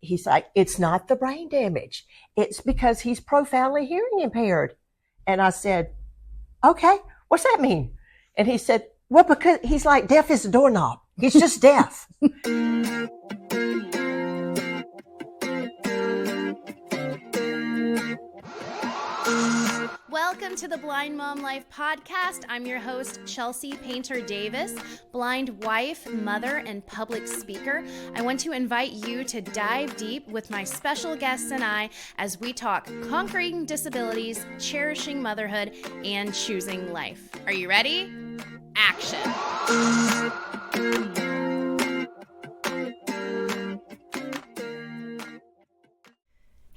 he's like, it's not the brain damage. It's because he's profoundly hearing impaired. And I said, okay, what's that mean? And he said, well, because he's like deaf as a doorknob. He's just deaf. Welcome to the Blind Mom Life podcast. I'm your host, Chelsey Painter Davis, blind wife, mother, and public speaker. I want to invite you to dive deep with my special guests and I as we talk conquering disabilities, cherishing motherhood, and choosing life. Are you ready? Action.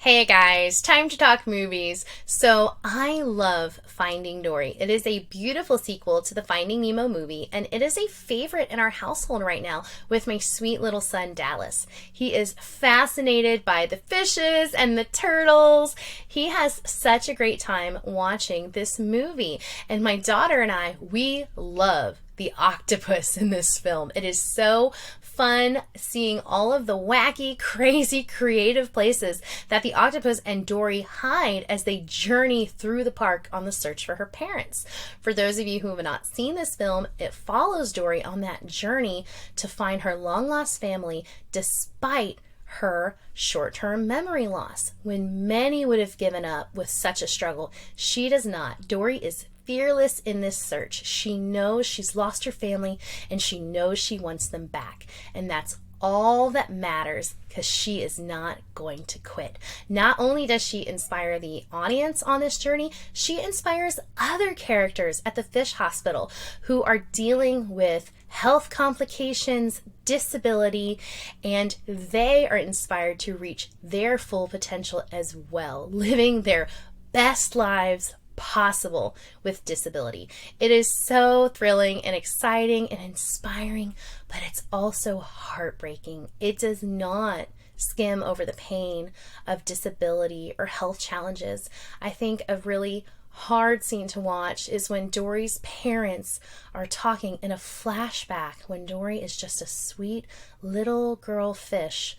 Hey guys, time to talk movies. So I love Finding Dory. It is a beautiful sequel to the Finding Nemo movie, and it is a favorite in our household right now with my sweet little son Dallas. He is fascinated by the fishes and the turtles. He has such a great time watching this movie, and my daughter and I, we love the octopus in this film. It is so fun seeing all of the wacky, crazy, creative places that the octopus and Dory hide as they journey through the park on the search for her parents. For those of you who have not seen this film, it follows Dory on that journey to find her long-lost family despite her short-term memory loss. When many would have given up with such a struggle, she does not. Dory is fearless in this search. She knows she's lost her family and she knows she wants them back. And that's all that matters because she is not going to quit. Not only does she inspire the audience on this journey, she inspires other characters at the fish hospital who are dealing with health complications, disability, and they are inspired to reach their full potential as well, living their best lives possible with disability. It is so thrilling and exciting and inspiring, but it's also heartbreaking. It does not skim over the pain of disability or health challenges. I think a really hard scene to watch is when Dory's parents are talking in a flashback when Dory is just a sweet little girl fish,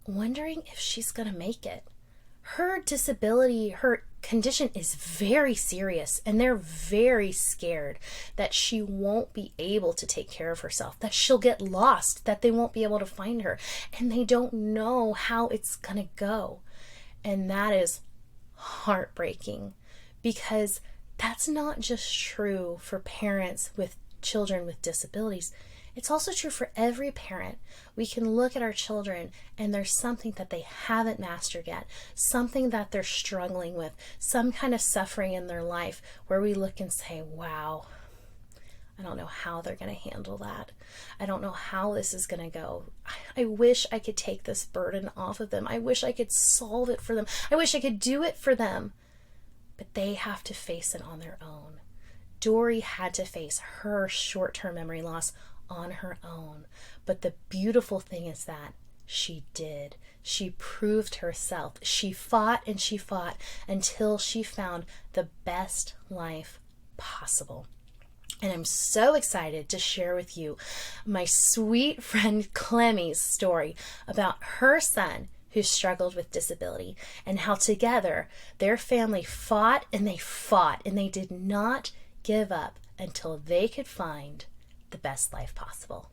wondering if she's gonna make it. Her disability, her condition is very serious, and they're very scared that she won't be able to take care of herself, that she'll get lost, that they won't be able to find her, and they don't know how it's gonna go. And that is heartbreaking because that's not just true for parents with children with disabilities. It's also true for every parent. We can look at our children and there's something that they haven't mastered yet, something that they're struggling with, some kind of suffering in their life where we look and say, wow, I don't know how they're going to handle that. I don't know how this is going to go. I wish I could take this burden off of them. I wish I could solve it for them. I wish I could do it for them. But they have to face it on their own. Dory had to face her short-term memory loss on her own. But the beautiful thing is that she did. She proved herself. She fought and she fought until she found the best life possible. And I'm so excited to share with you my sweet friend Clemmie's story about her son who struggled with disability and how together their family fought and they did not give up until they could find the best life possible.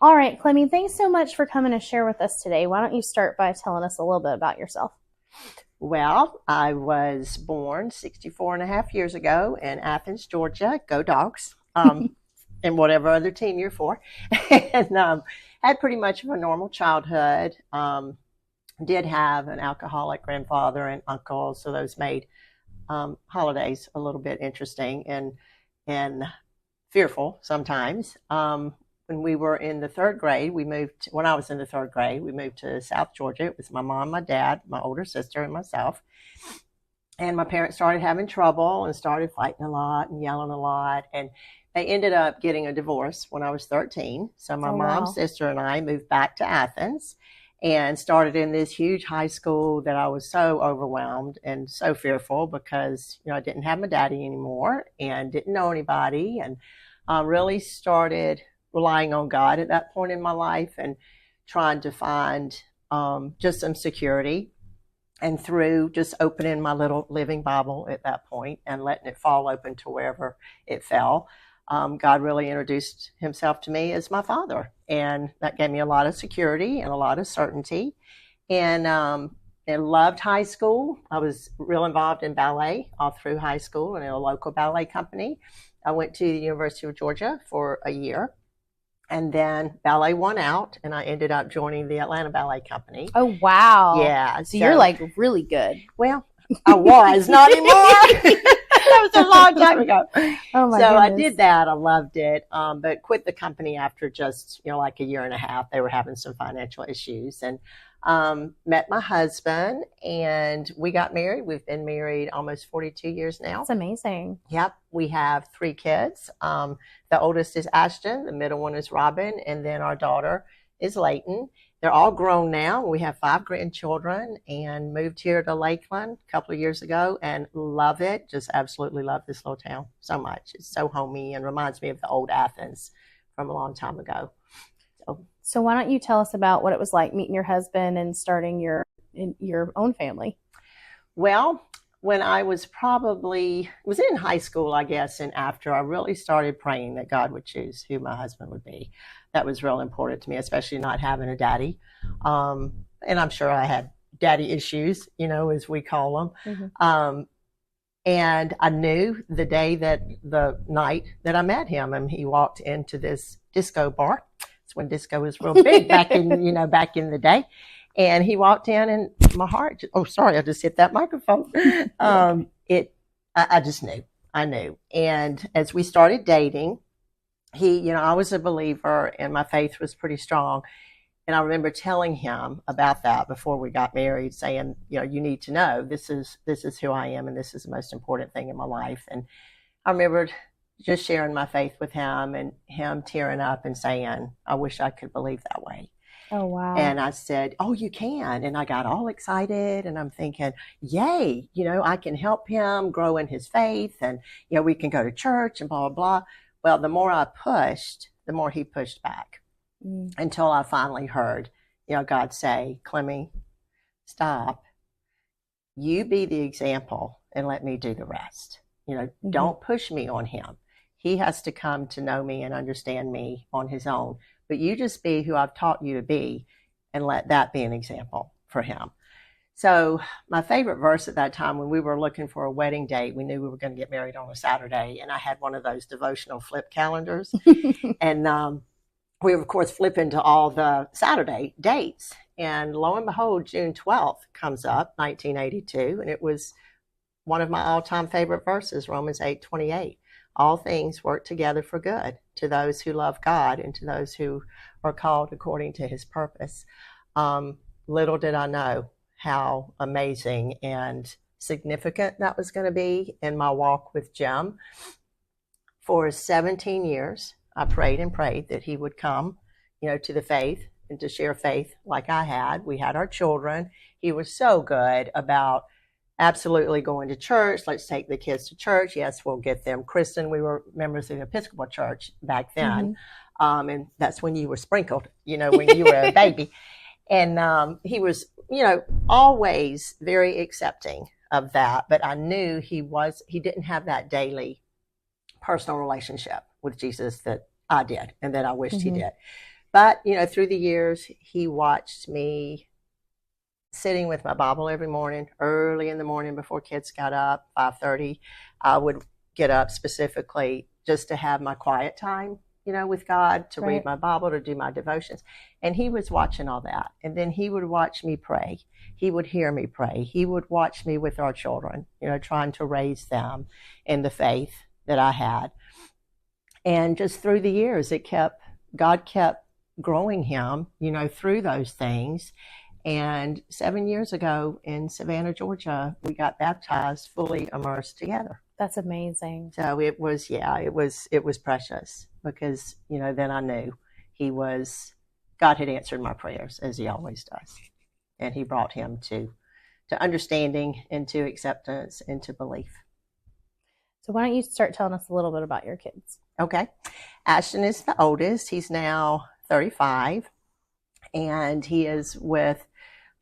All right, Clemmie, thanks so much for coming to share with us today. Why don't you start by telling us a little bit about yourself? Well, I was born 64 and a half years ago in Athens, Georgia. Go Dogs. And whatever other team you're for. And had pretty much of a normal childhood. Did have an alcoholic grandfather and uncle, so those made holidays a little bit interesting and fearful sometimes. When we were in the third grade, when I was in the third grade, we moved to South Georgia. It was my mom, my dad, my older sister, and myself. And my parents started having trouble and started fighting a lot and yelling a lot. And they ended up getting a divorce when I was 13. So my mom's sister and I moved back to Athens and started in this huge high school that I was so overwhelmed and so fearful because, I didn't have my daddy anymore and didn't know anybody, and really started relying on God at that point in my life and trying to find just some security. And through just opening my little living Bible at that point and letting it fall open to wherever it fell, God really introduced himself to me as my father. And that gave me a lot of security and a lot of certainty. And I loved high school. I was real involved in ballet all through high school and in a local ballet company. I went to the University of Georgia for a year. And then ballet won out, and I ended up joining the Atlanta Ballet Company. Oh, wow. Yeah. So you're like really good. Well, I was, not anymore. That was a long time ago. Oh my So goodness. I did that. I loved it, but quit the company after just, like a year and a half. They were having some financial issues, and met my husband, and we got married. We've been married almost 42 years now. That's amazing. Yep. We have 3 kids. The oldest is Ashton, the middle one is Robin, and then our daughter is Layton. They're all grown now. We have 5 grandchildren and moved here to Lakeland a couple of years ago and love it. Just absolutely love this little town so much. It's so homey and reminds me of the old Athens from a long time ago. So why don't you tell us about what it was like meeting your husband and starting your own family? Well, when I was in high school, I guess, and after I really started praying that God would choose who my husband would be. That was real important to me, especially not having a daddy. And I'm sure I had daddy issues, as we call them. Mm-hmm. And I knew the night that I met him, and he walked into this disco bar. It's when disco was real big back in the day. And he walked in, and my heart, I just hit that microphone. I just knew. I knew. And as we started dating, I was a believer and my faith was pretty strong. And I remember telling him about that before we got married, saying, you need to know this is who I am, and this is the most important thing in my life. And I remember just sharing my faith with him, and him tearing up and saying, I wish I could believe that way. Oh, wow. And I said, oh, you can. And I got all excited, and I'm thinking, yay, I can help him grow in his faith, and, we can go to church and blah, blah, blah. Well, the more I pushed, the more he pushed back until I finally heard, God say, Clemmie, stop. You be the example and let me do the rest. Don't push me on him. He has to come to know me and understand me on his own. But you just be who I've taught you to be, and let that be an example for him. So my favorite verse at that time, when we were looking for a wedding date, we knew we were going to get married on a Saturday, and I had one of those devotional flip calendars. And we were, of course, flipping to all the Saturday dates. And lo and behold, June 12th comes up, 1982, and it was one of my all-time favorite verses, Romans 8:28. All things work together for good to those who love God and to those who are called according to his purpose. Little did I know how amazing and significant that was going to be in my walk with Jim. For 17 years, I prayed and prayed that he would come, to the faith and to share faith like I had. We had our children. He was so good about absolutely going to church. Let's take the kids to church. Yes, we'll get them christened. We were members of the Episcopal Church back then. And that's when you were sprinkled, when you were a baby. And he was, always very accepting of that. But I knew he didn't have that daily personal relationship with Jesus that I did and that I wished he did. But, through the years, he watched me sitting with my Bible every morning, early in the morning before kids got up, 5:30. I would get up specifically just to have my quiet time, with God, to read my Bible, to do my devotions. And he was watching all that. And then he would watch me pray. He would hear me pray. He would watch me with our children, trying to raise them in the faith that I had. And just through the years, God kept growing him, through those things. And 7 years ago in Savannah, Georgia, we got baptized, fully immersed together. That's amazing. So it was precious, because, then I knew God had answered my prayers, as he always does. And he brought him to understanding and to acceptance and to belief. So why don't you start telling us a little bit about your kids? Okay. Ashton is the oldest. He's now 35. And he is with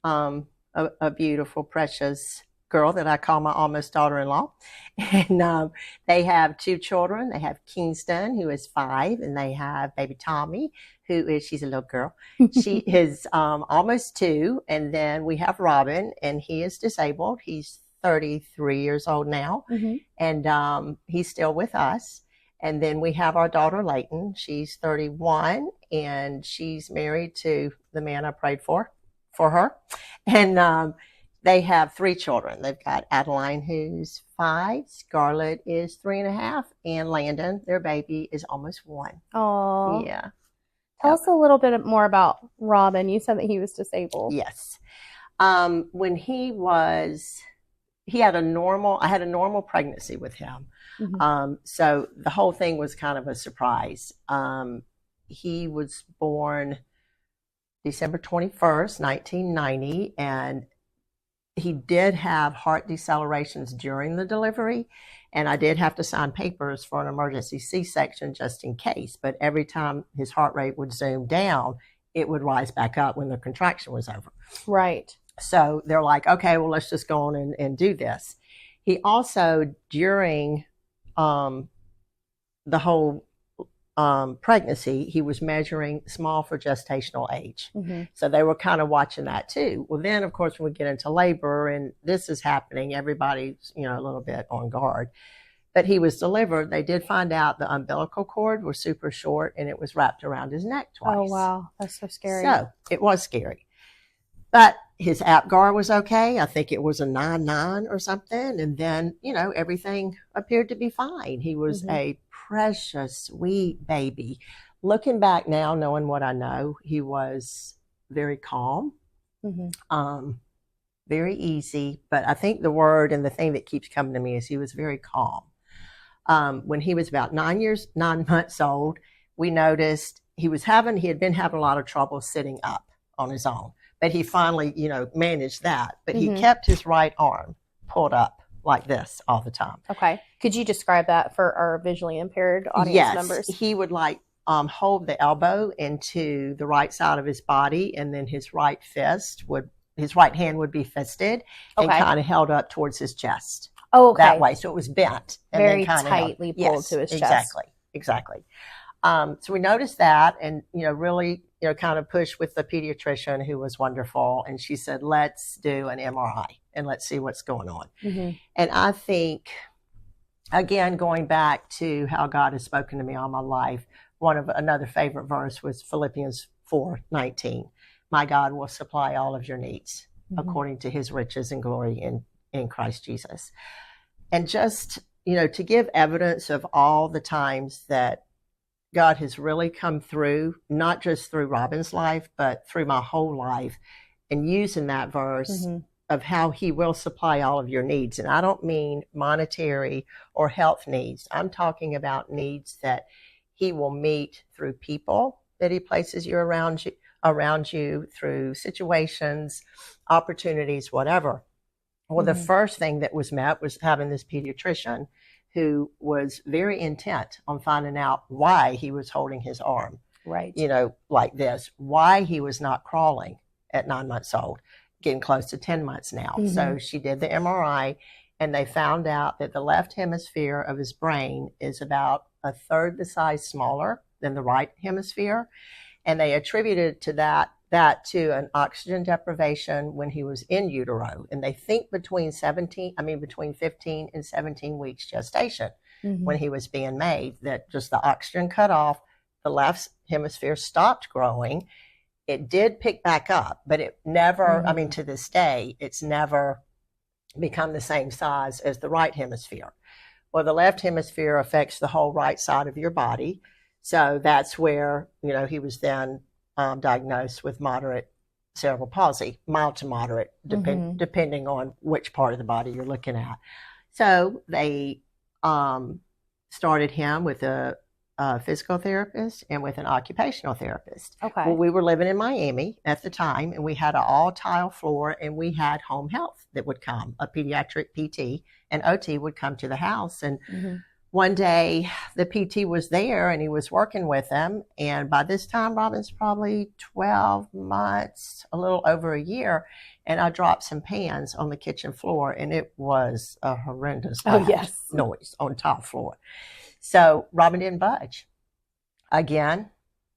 a beautiful, precious girl that I call my almost daughter-in-law. And they have 2 children. They have Kingston, who is 5, and they have baby Tommy, she's a little girl. She is almost 2. And then we have Robin, and he is disabled. He's 33 years old now, and he's still with us. And then we have our daughter, Layton. She's 31, and she's married to the man I prayed for her. And they have 3 children. They've got Adeline, who's 5, Scarlett is 3.5, and Landon, their baby, is almost 1. Oh, yeah. Tell us a little bit more about Robin. You said that he was disabled. Yes. When I had a normal pregnancy with him. So the whole thing was kind of a surprise. He was born December 21st, 1990, and he did have heart decelerations during the delivery, and I did have to sign papers for an emergency C-section just in case. But every time his heart rate would zoom down, it would rise back up when the contraction was over. Right. So they're like, okay, well, let's just go on and do this. He also, during the whole pregnancy, he was measuring small for gestational age. So they were kind of watching that too. Well, then, of course, when we get into labor and this is happening, everybody's, a little bit on guard. But he was delivered. They did find out the umbilical cord was super short and it was wrapped around his neck twice. Oh, wow. That's so scary. So it was scary. But his APGAR was okay. I think it was a 9.9 or something. And then, everything appeared to be fine. He was a precious, sweet baby. Looking back now, knowing what I know, he was very calm, very easy. But I think the word and the thing that keeps coming to me is he was very calm. When he was about 9 months old, we noticed he had been having a lot of trouble sitting up on his own. But he finally, managed that. But he kept his right arm pulled up like this all the time. Okay. Could you describe that for our visually impaired audience members? He would hold the elbow into the right side of his body, and then his right hand would be fisted and kind of held up towards his chest. Oh, okay. That way. So it was bent. And very then tightly pulled to his chest. Exactly. So we noticed that and, really, kind of pushed with the pediatrician who was wonderful. And she said, let's do an MRI and let's see what's going on. And I think, again, going back to how God has spoken to me all my life, another favorite verse was Philippians 4:19. My God will supply all of your needs according to his riches and glory in Christ Jesus. And just, to give evidence of all the times that God has really come through, not just through Robin's life, but through my whole life, and using that verse of how he will supply all of your needs. And I don't mean monetary or health needs. I'm talking about needs that he will meet through people that he places around you through situations, opportunities, whatever. Well, the first thing that was met was having this pediatrician who was very intent on finding out why he was holding his arm, right? Like this, why he was not crawling at 9 months old, getting close to 10 months now. So she did the MRI, and they found out that the left hemisphere of his brain is about a third the size smaller than the right hemisphere. And they attributed to that to an oxygen deprivation when he was in utero. And they think between 15 and 17 weeks gestation when he was being made, that just the oxygen cut off, the left hemisphere stopped growing. It did pick back up, but it never, to this day, it's never become the same size as the right hemisphere. Well, the left hemisphere affects the whole right side of your body. So that's where, he was then diagnosed with moderate cerebral palsy, mild to moderate, depending on which part of the body you're looking at. So they started him with a physical therapist and with an occupational therapist. Okay. Well, we were living in Miami at the time, and we had an all-tile floor, and we had home health that would come. A pediatric PT and OT would come to the house, and one day the PT was there and he was working with them. And by this time, Robin's probably 12 months, a little over a year. And I dropped some pans on the kitchen floor, and it was a horrendous noise on top floor. So Robin didn't budge. Again,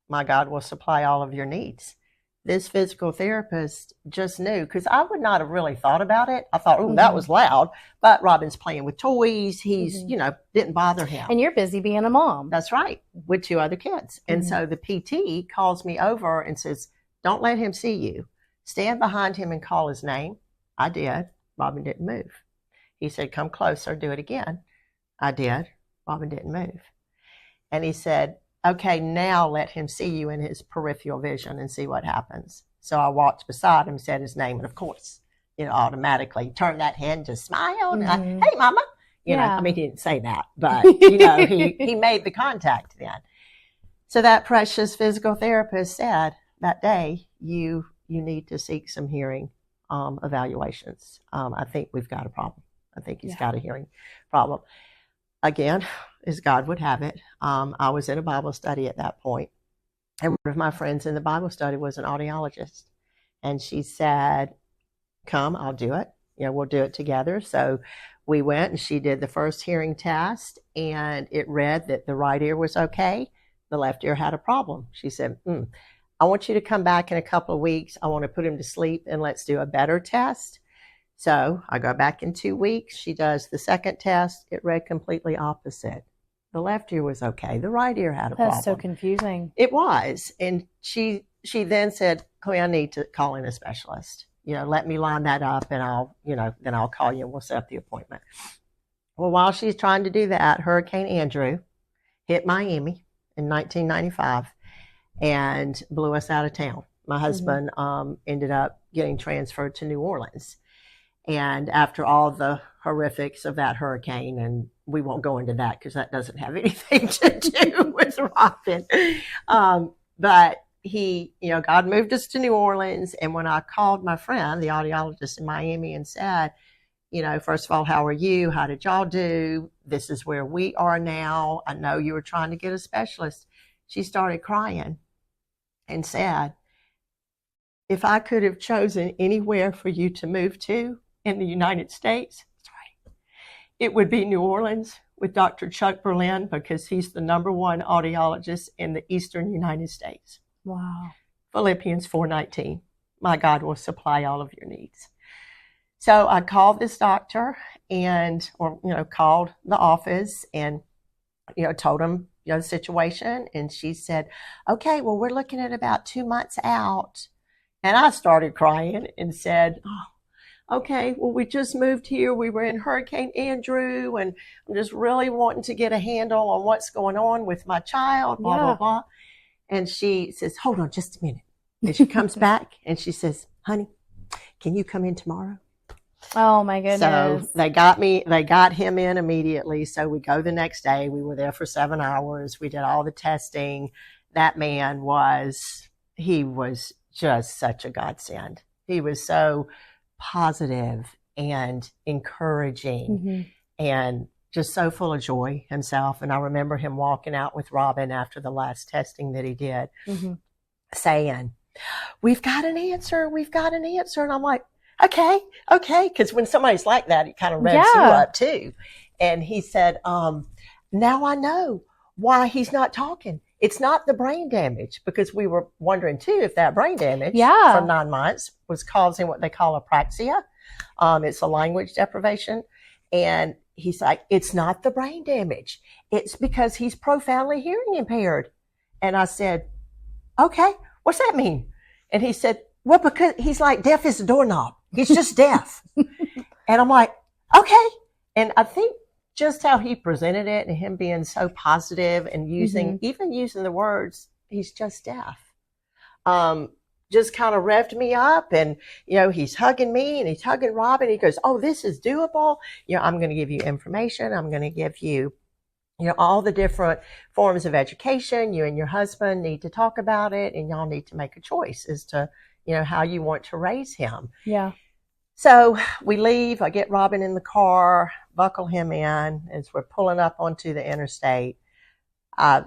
my God will supply all of your needs. This physical therapist just knew, because I would not have really thought about it. I thought, oh, that was loud. But Robin's playing with toys. He's, didn't bother him. And you're busy being a mom. That's right, with 2 other kids. And so the PT calls me over and says, don't let him see you. Stand behind him and call his name. I did. Robin didn't move. He said, come closer, do it again. I did. Robin didn't move. And he said, okay, now let him see you in his peripheral vision and see what happens. So I walked beside him, said his name, and of course, automatically turned that head and just smiled. And hey, Mama. You know, I mean, he didn't say that, but, he made the contact then. So that precious physical therapist said that day, you need to seek some hearing evaluations. I think we've got a problem. I think he's got a hearing problem. Again, as God would have it, I was in a Bible study at that point, and one of my friends in the Bible study was an audiologist, and she said, come, I'll do it. We'll do it together. So we went, and she did the first hearing test, and it read that the right ear was okay. The left ear had a problem. She said, I want you to come back in a couple of weeks. I want to put him to sleep, and let's do a better test. So I go back in 2 weeks. She does the second test. It read completely opposite. The left ear was okay. The right ear had a problem. That's so confusing. It was. And she then said, Clemmie, I need to call in a specialist. Let me line that up, and then I'll call you and we'll set up the appointment. Well, while she's trying to do that, Hurricane Andrew hit Miami in 1995 and blew us out of town. My husband ended up getting transferred to New Orleans. And after all the horrifics of that hurricane, and we won't go into that because that doesn't have anything to do with Robin. But he, God moved us to New Orleans. And when I called my friend, the audiologist in Miami, and said, first of all, how are you? How did y'all do? This is where we are now. I know you were trying to get a specialist. She started crying and said, if I could have chosen anywhere for you to move to in the United States, it would be New Orleans with Dr. Chuck Berlin, because he's the #1 audiologist in the Eastern United States. Wow. Philippians 4:19. My God will supply all of your needs. So I called this doctor called the office and, told him, the situation. And she said, okay, well, we're looking at about 2 months out. And I started crying and said, okay, well, we just moved here. We were in Hurricane Andrew, and I'm just really wanting to get a handle on what's going on with my child, blah, blah, blah. And she says, hold on just a minute. And she comes back and she says, honey, can you come in tomorrow? Oh, my goodness. So they got him in immediately. So we go the next day. We were there for 7 hours. We did all the testing. That man was just such a godsend. He was so positive and encouraging and just so full of joy himself. And I remember him walking out with Robin after the last testing that he did, saying, we've got an answer. And I'm like, okay. Because when somebody's like that, it kind of revs you up too. And he said, now I know why he's not talking. It's not the brain damage, because we were wondering too if that brain damage from 9 months was causing what they call apraxia. It's a language deprivation. And he's like, it's not the brain damage. It's because he's profoundly hearing impaired. And I said, okay, what's that mean? And he said, well, because he's like deaf as a doorknob. He's just deaf. And I'm like, okay. And I think just how he presented it and him being so positive and using the words, he's just deaf, just kind of revved me up. And, he's hugging me and he's hugging Robin. He goes, oh, this is doable. I'm going to give you information. I'm going to give you, all the different forms of education. You and your husband need to talk about it, and y'all need to make a choice as to, how you want to raise him. Yeah. So we leave. I get Robin in the car. buckle him in as we're pulling up onto the interstate. I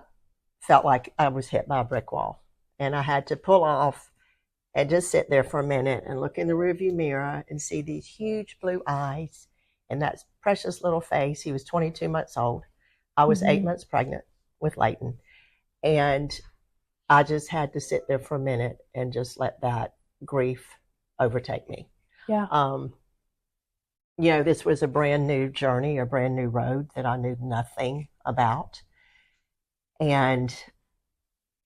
felt like I was hit by a brick wall, and I had to pull off and just sit there for a minute and look in the rearview mirror and see these huge blue eyes and that precious little face. He was 22 months old. I was 8 months pregnant with Leighton. And I just had to sit there for a minute and just let that grief overtake me. Yeah. This was a brand new journey, a brand new road that I knew nothing about. And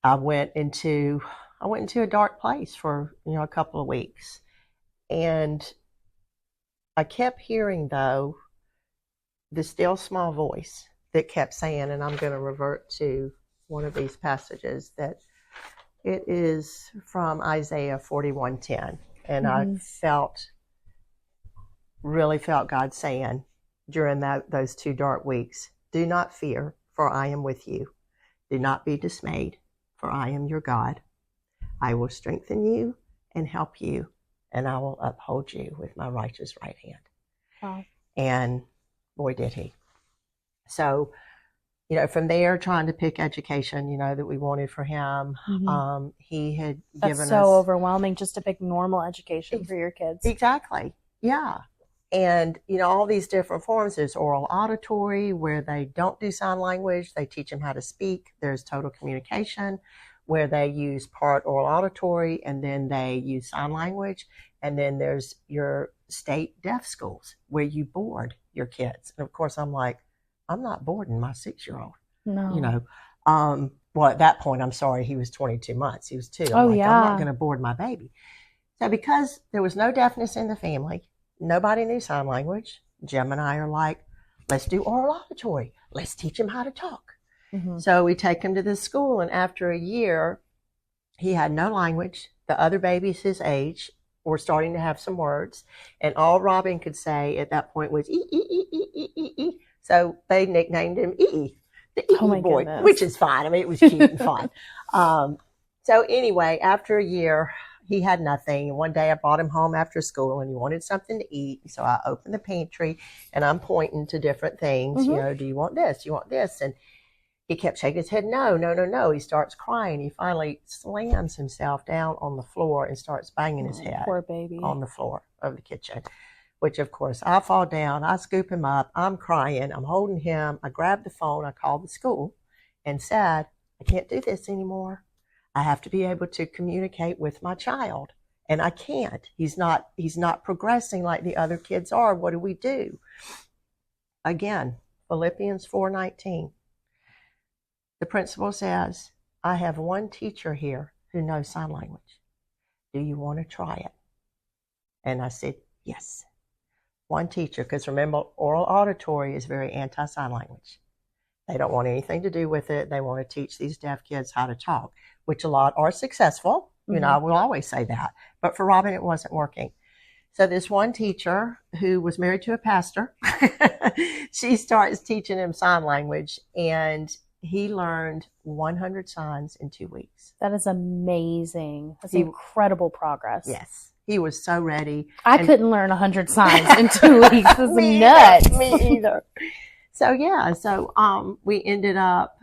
I went into a dark place for, a couple of weeks. And I kept hearing, though, the still small voice that kept saying, and I'm going to revert to one of these passages, that it is from Isaiah 41:10. And I really felt God saying during those 2 dark weeks, do not fear, for I am with you. Do not be dismayed, for I am your God. I will strengthen you and help you, and I will uphold you with my righteous right hand. Wow. And boy, did he. So, from there, trying to pick education, that we wanted for him. He had given us... That's so overwhelming just to pick normal education for your kids. Exactly. Yeah. And, all these different forms. There's oral auditory, where they don't do sign language. They teach them how to speak. There's total communication, where they use part oral auditory and then they use sign language. And then there's your state deaf schools, where you board your kids. And of course, I'm like, I'm not boarding my 6-year-old. No. Well, at that point, I'm sorry, he was 22 months. He was 2. I'm not going to board my baby. So because there was no deafness in the family, nobody knew sign language, Jim and I are like, let's do oral auditory. Let's teach him how to talk. So we take him to this school, and after a year, he had no language. The other babies his age were starting to have some words, and all Robin could say at that point was E, E, E, E, E, E, E. So they nicknamed him E, the E boy, goodness. Which is fine. I mean, it was cute and fun. So anyway, after a year, he had nothing. One day I brought him home after school, and he wanted something to eat. So I opened the pantry, and I'm pointing to different things. Do you want this? Do you want this? And he kept shaking his head. No, no, no, no. He starts crying. He finally slams himself down on the floor and starts banging his head Poor baby. on the floor of the kitchen, which, of course, I fall down. I scoop him up. I'm crying. I'm holding him. I grabbed the phone. I called the school and said, I can't do this anymore. I have to be able to communicate with my child, and I can't. He's not progressing like the other kids are. What do we do? Again, Philippians 4:19. The principal says, I have one teacher here who knows sign language. Do you want to try it? And I said, yes. One teacher, because remember, oral auditory is very anti-sign language. They don't want anything to do with it. They want to teach these deaf kids how to talk, which a lot are successful. I will always say that. But for Robin, it wasn't working. So this one teacher who was married to a pastor, she starts teaching him sign language, and he learned 100 signs in 2 weeks. That is amazing. That's incredible progress. Yes. He was so ready. I couldn't learn 100 signs in 2 weeks. This is nuts. Me either. So we ended up,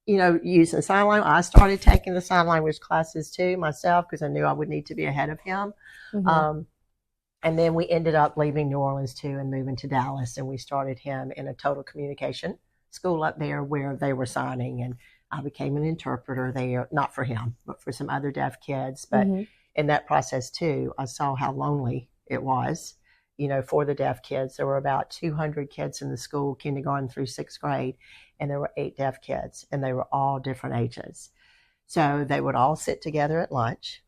using sign language. I started taking the sign language classes too myself, because I knew I would need to be ahead of him. And then we ended up leaving New Orleans too and moving to Dallas, and we started him in a total communication school up there where they were signing, and I became an interpreter there, not for him, but for some other deaf kids. But in that process too, I saw how lonely it was, for the deaf kids. There were about 200 kids in the school, kindergarten through 6th grade, and there were 8 deaf kids, and they were all different ages. So they would all sit together at lunch,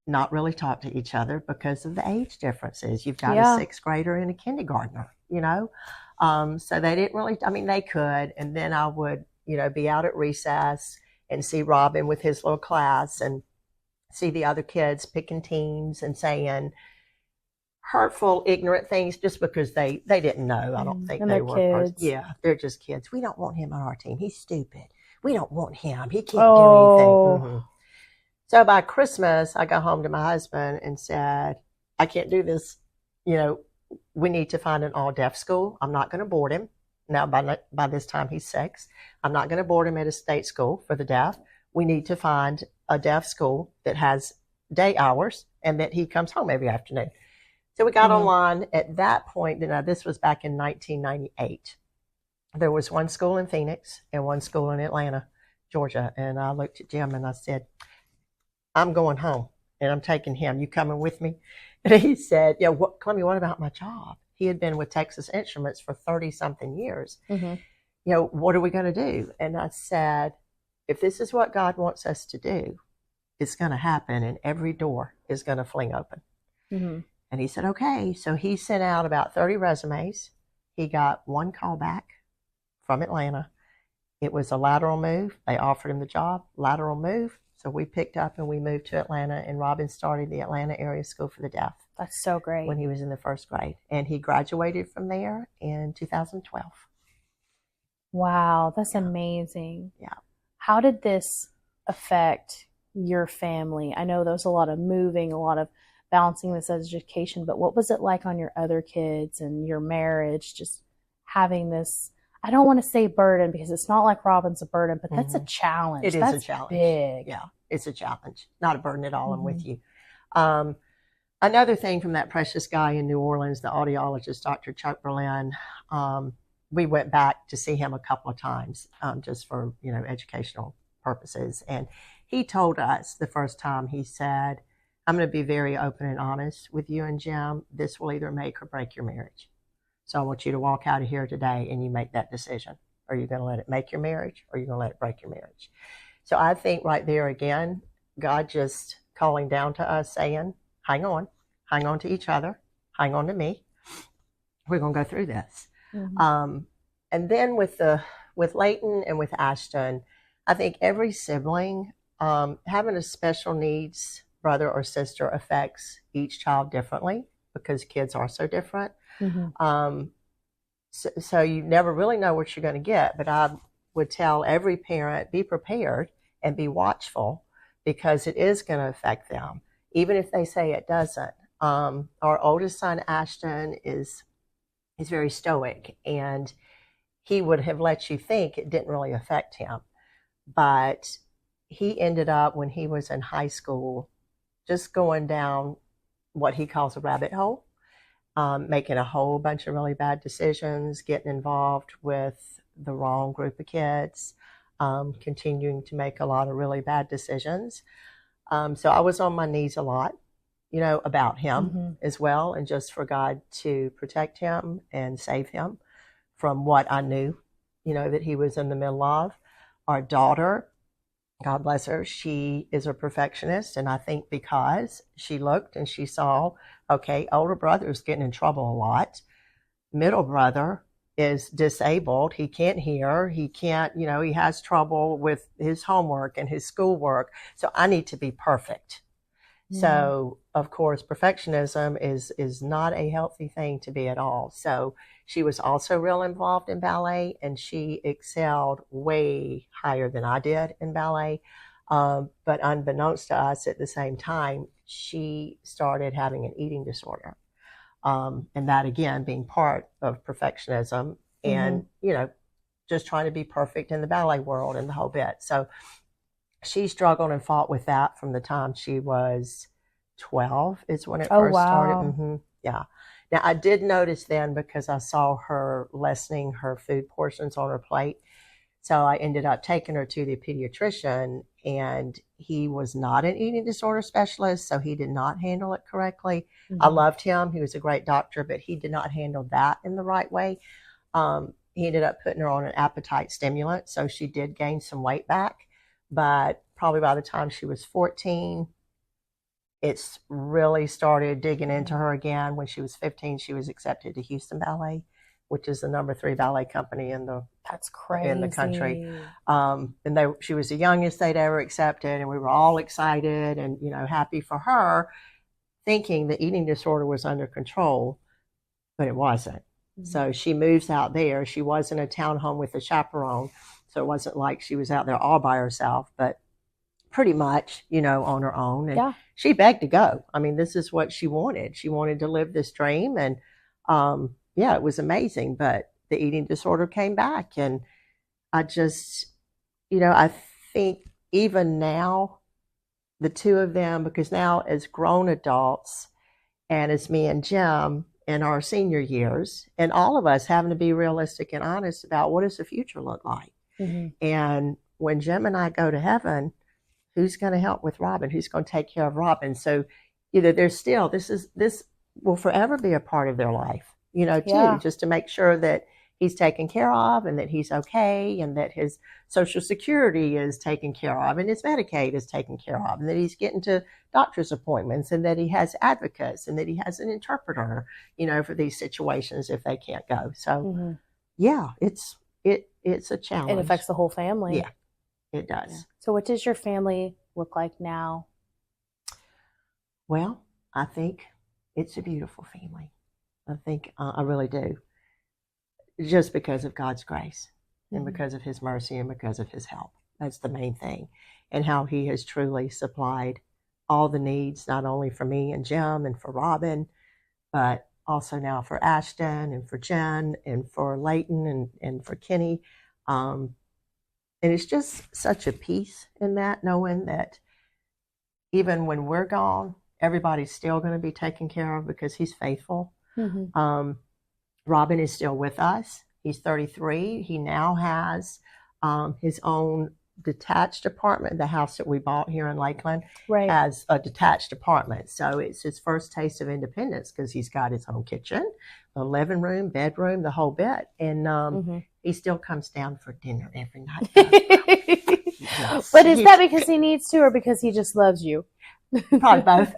not really talk to each other because of the age differences. You've got a 6th grader and a kindergartner, so they didn't really, they could. And then I would, be out at recess and see Robin with his little class and see the other kids picking teams and saying hurtful, ignorant things just because they didn't know. I don't think they were. Kids. They're just kids. We don't want him on our team. He's stupid. We don't want him. He can't do anything. So by Christmas, I got home to my husband and said, I can't do this, we need to find an all-deaf school. I'm not going to board him. Now, by this time, he's 6. I'm not going to board him at a state school for the deaf. We need to find a deaf school that has day hours and that he comes home every afternoon. So we got online at that point. Now, this was back in 1998. There was one school in Phoenix and one school in Atlanta, Georgia. And I looked at Jim and I said, I'm going home and I'm taking him. You coming with me? And he said, yeah, Clemmie, what about my job? He had been with Texas Instruments for 30-something years. What are we going to do? And I said, if this is what God wants us to do, it's going to happen and every door is going to fling open. And he said, okay. So he sent out about 30 resumes. He got one call back from Atlanta. It was a lateral move. They offered him the job, lateral move. So we picked up and we moved to Atlanta, and Robin started the Atlanta Area School for the Deaf. That's so great. When he was in the 1st grade. And he graduated from there in 2012. Wow, that's amazing. Yeah. How did this affect your family? I know there was a lot of moving, a lot of balancing this education, but what was it like on your other kids and your marriage, just having this, I don't want to say burden because it's not like Robin's a burden, but that's a challenge. It is that's a challenge. Big. Yeah, it's a challenge. Not a burden at all. I'm with you. Another thing from that precious guy in New Orleans, the audiologist, Dr. Chuck Berlin, we went back to see him a couple of times just for, educational purposes. And he told us the first time, he said, I'm going to be very open and honest with you and Jim. This will either make or break your marriage. So I want you to walk out of here today and you make that decision. Are you going to let it make your marriage or are you going to let it break your marriage? So I think right there again, God just calling down to us saying, hang on to each other, hang on to me. We're going to go through this. And then with Layton and with Ashton, I think every sibling, having a special needs brother or sister affects each child differently because kids are so different. So you never really know what you're going to get. But I would tell every parent, be prepared and be watchful because it is going to affect them, even if they say it doesn't. Our oldest son, Ashton, is very stoic, and he would have let you think it didn't really affect him. But he ended up, when he was in high school, just going down what he calls a rabbit hole, making a whole bunch of really bad decisions, getting involved with the wrong group of kids, continuing to make a lot of really bad decisions. So I was on my knees a lot, about him as well, and just for God to protect him and save him from what I knew, that he was in the middle of. Our daughter, God bless her, she is a perfectionist, and I think because she looked and she saw, okay, older brother is getting in trouble a lot. Middle brother is disabled. He can't hear. He can't, he has trouble with his homework and his schoolwork. So I need to be perfect. So, of course, perfectionism is not a healthy thing to be at all. So she was also real involved in ballet, and she excelled way higher than I did in ballet. But unbeknownst to us at the same time, she started having an eating disorder. And that, again, being part of perfectionism and, just trying to be perfect in the ballet world and the whole bit. So she struggled and fought with that from the time she was 12 is when it first started. Yeah. Now, I did notice then, because I saw her lessening her food portions on her plate. So I ended up taking her to the pediatrician, and he was not an eating disorder specialist, so he did not handle it correctly. I loved him. He was a great doctor, but he did not handle that in the right way. He ended up putting her on an appetite stimulant, so she did gain some weight back. But probably by the time she was 14, it's really started digging into her again. When she was 15, she was accepted to Houston Ballet, which is the number 3 ballet company in the country. And she was the youngest they'd ever accepted, and we were all excited and happy for her, thinking the eating disorder was under control, but it wasn't. So she moves out there. She was in a townhome with a chaperone, so it wasn't like she was out there all by herself, but pretty much, on her own. And she begged to go. I mean, this is what she wanted. She wanted to live this dream, and Yeah, it was amazing. But the eating disorder came back, and I just, I think even now, the two of them, because now as grown adults and as me and Jim in our senior years, and all of us having to be realistic and honest about what does the future look like. Mm-hmm. And when Jim and I go to heaven, who's going to help with Robin? Who's going to take care of Robin? So, there's still, this will forever be a part of their life, too, just to make sure that he's taken care of and that he's okay and that his Social Security is taken care of and his Medicaid is taken care of and that he's getting to doctor's appointments and that he has advocates and that he has an interpreter, for these situations if they can't go. So, yeah, it's a challenge. It affects the whole family. Yeah, it does. Yeah. So what does your family look like now? Well, I think it's a beautiful family. I think I really do. Just because of God's grace and because of his mercy and because of his help. That's the main thing. And how he has truly supplied all the needs, not only for me and Jim and for Robin, but also now for Ashton and for Jen and for Leighton and for Kenny. And it's just such a peace in that, knowing that even when we're gone, everybody's still going to be taken care of because he's faithful. Robin is still with us. He's 33. He now has his own detached apartment. The house that we bought here in Lakeland has a detached apartment. So it's his first taste of independence because he's got his own kitchen, a living room, bedroom, the whole bit. And he still comes down for dinner every night. Yes. But is that because he needs to or because he just loves you? Probably both.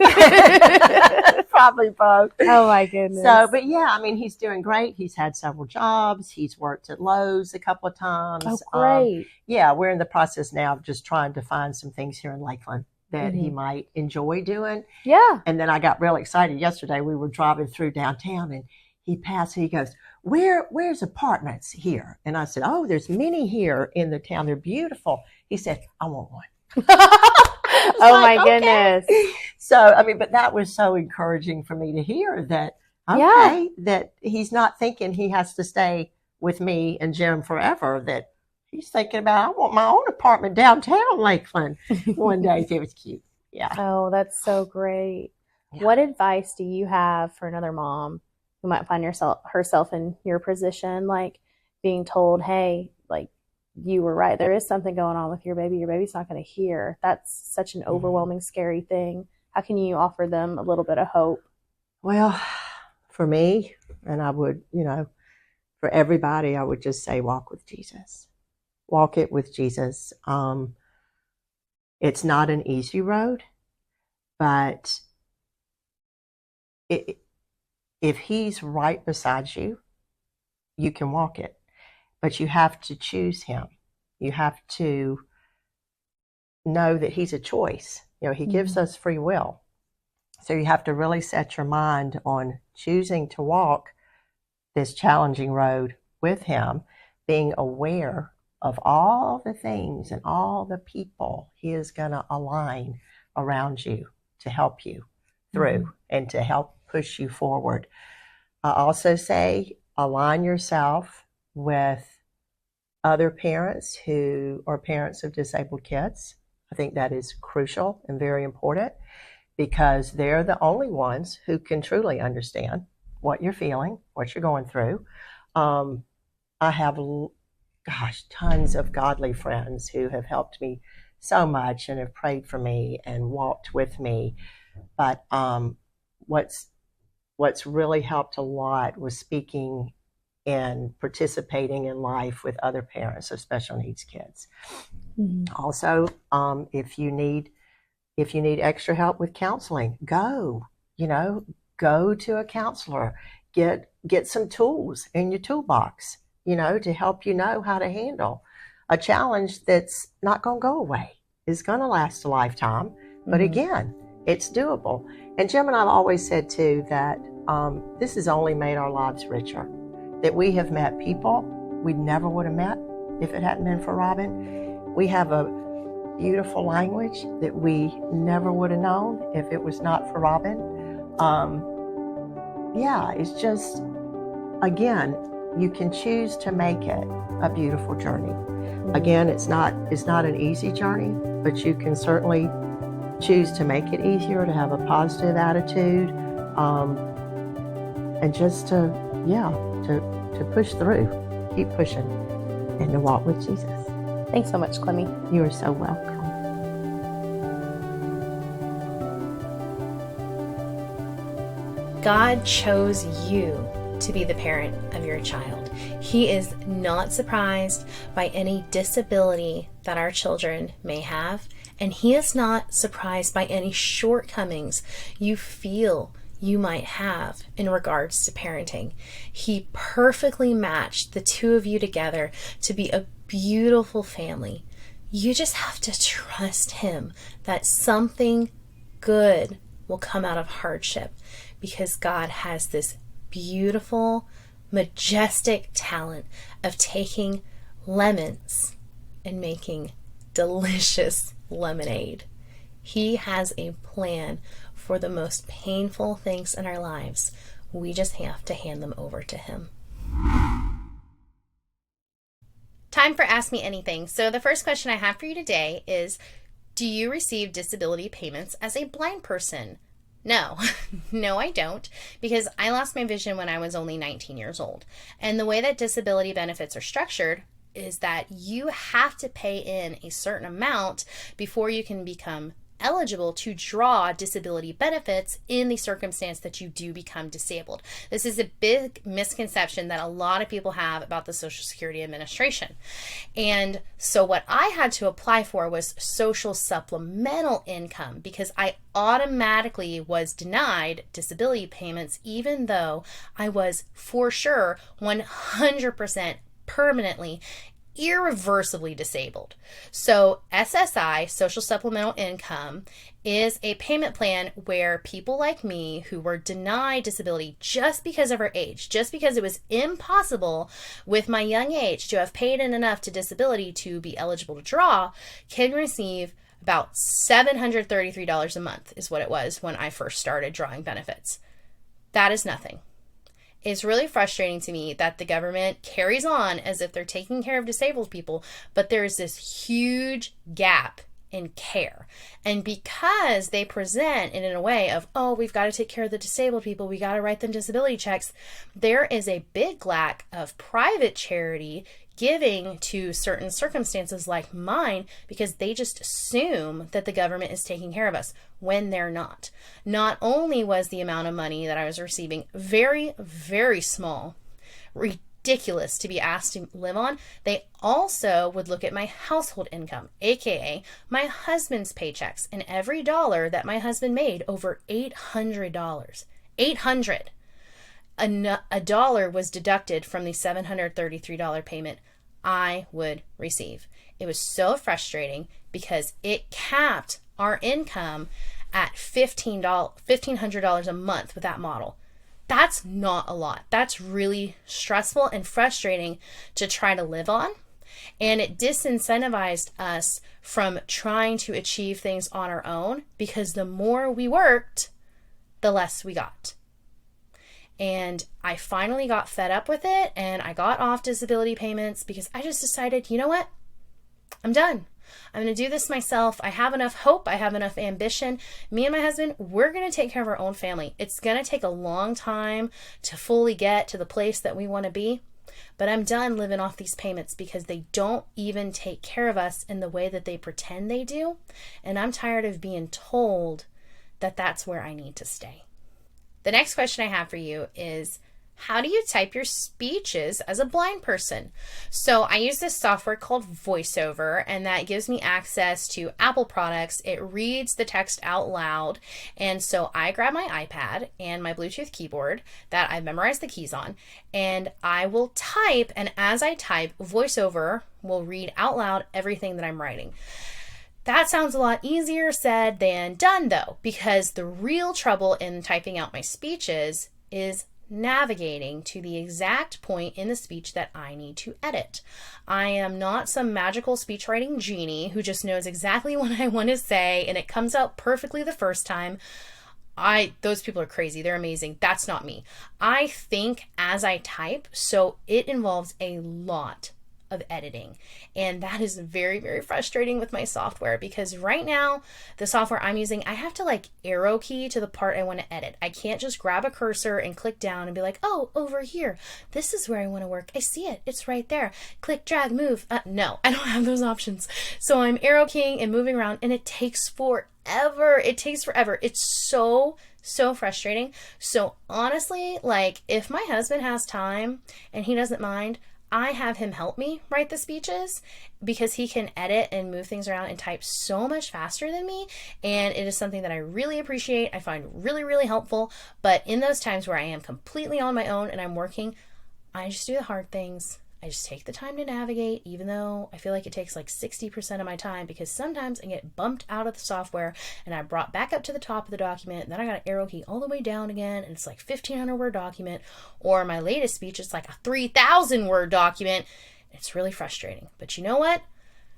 Probably both. Oh my goodness. So, but yeah, I mean, he's doing great. He's had several jobs. He's worked at Lowe's a couple of times. Oh, great. Yeah, we're in the process now of just trying to find some things here in Lakeland that he might enjoy doing. Yeah. And then I got real excited yesterday. We were driving through downtown and he goes, where's apartments here? And I said, oh, there's many here in the town. They're beautiful. He said, I want one. Oh my goodness. So, I mean, but that was so encouraging for me to hear that, that he's not thinking he has to stay with me and Jim forever, that he's thinking about, I want my own apartment downtown Lakeland one day. It was cute. Yeah. Oh, that's so great. Yeah. What advice do you have for another mom who might find herself in your position, like being told, hey, like, you were right. There is something going on with your baby. Your baby's not going to hear. That's such an overwhelming, scary thing. How can you offer them a little bit of hope? Well, for me, and I would, for everybody, I would just say walk with Jesus. Walk it with Jesus. It's not an easy road, but if he's right beside you, you can walk it. But you have to choose him. You have to know that he's a choice. He gives us free will. So you have to really set your mind on choosing to walk this challenging road with him, being aware of all the things and all the people he is going to align around you to help you through and to help push you forward. I also say align yourself with other parents who are parents of disabled kids. I think that is crucial and very important because they're the only ones who can truly understand what you're feeling, what you're going through. I have, tons of godly friends who have helped me so much and have prayed for me and walked with me. But what's really helped a lot was speaking and participating in life with other parents of special needs kids. Also, if you need extra help with counseling, go to a counselor, get some tools in your toolbox, to help you know how to handle a challenge that's not going to go away, is going to last a lifetime. But again, it's doable. And Jim and I have always said too that this has only made our lives richer. That we have met people we never would have met if it hadn't been for Robin. We have a beautiful language that we never would have known if it was not for Robin. yeah, it's just, again, you can choose to make it a beautiful journey. Again, it's not an easy journey, but you can certainly choose to make it easier, to have a positive attitude, and just to, yeah, to push through, keep pushing, and to walk with Jesus. Thanks so much, Clemmie. You are so welcome. God chose you to be the parent of your child. He is not surprised by any disability that our children may have, and He is not surprised by any shortcomings you feel you might have in regards to parenting. He perfectly matched the two of you together to be a beautiful family. You just have to trust Him that something good will come out of hardship, because God has this beautiful, majestic talent of taking lemons and making delicious lemonade. He has a plan for the most painful things in our lives. We just have to hand them over to Him. Time for Ask Me Anything. So the first question I have for you today is, do you receive disability payments as a blind person? No, no, I don't, because I lost my vision when I was only 19 years old. And the way that disability benefits are structured is that you have to pay in a certain amount before you can become eligible to draw disability benefits in the circumstance that you do become disabled. This is a big misconception that a lot of people have about the Social Security Administration. And so what I had to apply for was social supplemental income, because I automatically was denied disability payments, even though I was for sure 100% permanently irreversibly disabled. So SSI, Social Supplemental Income, is a payment plan where people like me who were denied disability just because of our age, just because it was impossible with my young age to have paid in enough to disability to be eligible to draw, can receive about $733 a month is what it was when I first started drawing benefits. That is nothing. It's really frustrating to me that the government carries on as if they're taking care of disabled people, but there's this huge gap in care. And because they present it in a way of, oh, we've got to take care of the disabled people, we got to write them disability checks, there is a big lack of private charity giving to certain circumstances like mine, because they just assume that the government is taking care of us when they're not. Not only was the amount of money that I was receiving very, very small, ridiculous to be asked to live on, they also would look at my household income, aka my husband's paychecks, and every dollar that my husband made, over $800. $800. A dollar was deducted from the $733 payment I would receive. It was so frustrating because it capped our income at $1,500 a month with that model. That's not a lot. That's really stressful and frustrating to try to live on. And it disincentivized us from trying to achieve things on our own, because the more we worked, the less we got. And I finally got fed up with it, and I got off disability payments because I just decided, you know what? I'm done. I'm going to do this myself. I have enough hope. I have enough ambition. Me and my husband, we're going to take care of our own family. It's going to take a long time to fully get to the place that we want to be, but I'm done living off these payments because they don't even take care of us in the way that they pretend they do. And I'm tired of being told that that's where I need to stay. The next question I have for you is, how do you type your speeches as a blind person? So I use this software called VoiceOver, and that gives me access to Apple products. It reads the text out loud. And so I grab my iPad and my Bluetooth keyboard that I've memorized the keys on, and I will type. And as I type, VoiceOver will read out loud everything that I'm writing. That sounds a lot easier said than done, though, because the real trouble in typing out my speeches is navigating to the exact point in the speech that I need to edit. I am not some magical speech writing genie who just knows exactly what I want to say and it comes out perfectly the first time. Those people are crazy. They're amazing. That's not me. I think as I type, so it involves a lot of editing. And that is very, very frustrating with my software, because right now, the software I'm using, I have to like arrow key to the part I want to edit. I can't just grab a cursor and click down and be like, oh, over here, this is where I want to work. I see it. It's right there. Click, drag, move. No, I don't have those options. So I'm arrow keying and moving around, and it takes forever. It takes forever. It's so frustrating. So honestly, like, if my husband has time and he doesn't mind, I have him help me write the speeches, because he can edit and move things around and type so much faster than me. And it is something that I really appreciate. I find really, really helpful. But in those times where I am completely on my own and I'm working, I just do the hard things. I just take the time to navigate, even though I feel like it takes like 60% of my time, because sometimes I get bumped out of the software and I brought back up to the top of the document, and then I got to arrow key all the way down again, and it's like 1,500 word document, or my latest speech is like a 3,000 word document. It's really frustrating, but you know what?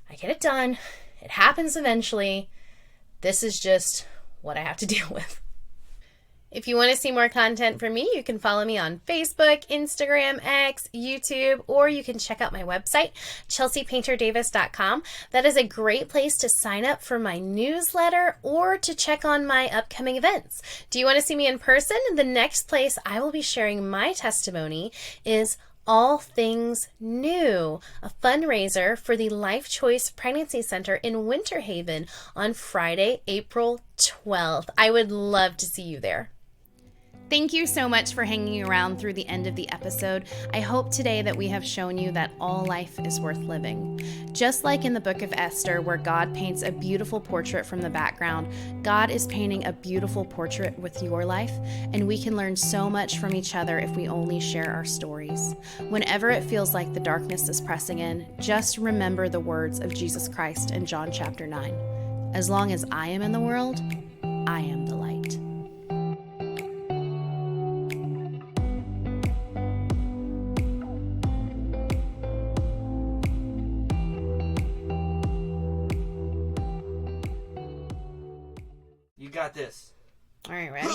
I get it done. It happens eventually. This is just what I have to deal with. If you want to see more content from me, you can follow me on Facebook, Instagram, X, YouTube, or you can check out my website, chelseapainterdavis.com. That is a great place to sign up for my newsletter or to check on my upcoming events. Do you want to see me in person? The next place I will be sharing my testimony is All Things New, a fundraiser for the Life Choice Pregnancy Center in Winter Haven on Friday, April 12th. I would love to see you there. Thank you so much for hanging around through the end of the episode. I hope today that we have shown you that all life is worth living. Just like in the book of Esther, where God paints a beautiful portrait from the background, God is painting a beautiful portrait with your life, and we can learn so much from each other if we only share our stories. Whenever it feels like the darkness is pressing in, just remember the words of Jesus Christ in John chapter 9. As long as I am in the world, I am the light. You got this. All right, ready?